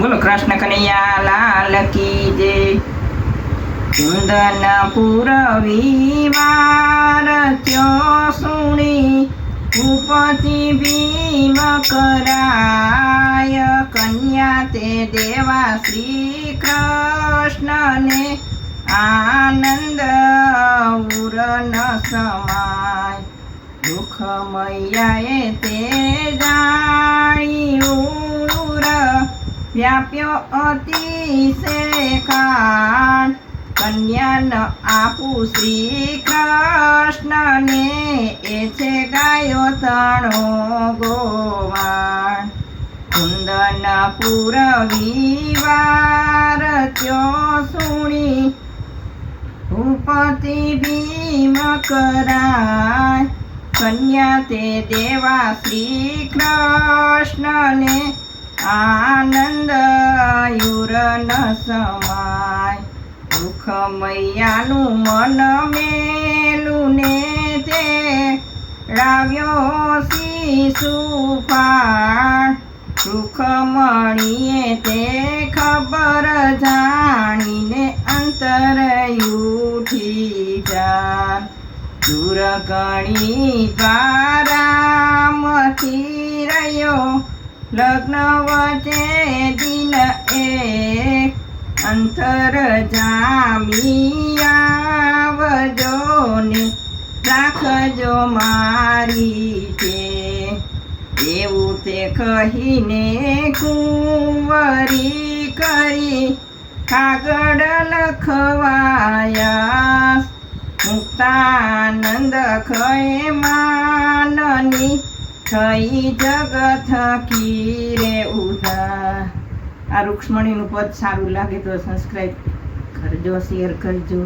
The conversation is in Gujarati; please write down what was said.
બોલો કૃષ્ણ કનૈયા લાલ કી જય. કુંદન પુરવી વાર ત્યો સુણી ઉપતિ ભીમ કરાય. કન્યા તે દેવા શ્રી કૃષ્ણને આનંદ ઉર ન સમાય. દુઃખ મૈયાએ તે જાણ્યું વ્યાપ્યો અતિશે કાળ. કન્યા ન આપું શ્રી કૃષ્ણને એ છે ગાયો તણો ગોવાળ. કુંદન પુરવી વાર ત્યો સુણી ભૂપતિ ભીમ કરાય. કન્યા તે દેવા શ્રી કૃષ્ણને આનંદ યુર ન સમાય. દુઃખ મૈયાનું મન મેલું ને તે લાવ્યો શિશુપાળ. સુખમણીએ તે ખબર જાણીને અંતર ઉઠી જા. દુર્ગણી દ્વારામથી રહ્યો લગ્ન વચ્ચે દિન એક. અંતર જામી આવજો ને રાખજો મારી છે. એવું તે કહીને કુંવરી કરી કાગળ લખવાયા. મુક્તાનંદ ખય માનની થઈ જગત કીરે ઉધા. આ રૂક્ષ્મણીનું પદ સારું લાગે તો સબસ્ક્રાઈબ કરજો, શેર કરજો.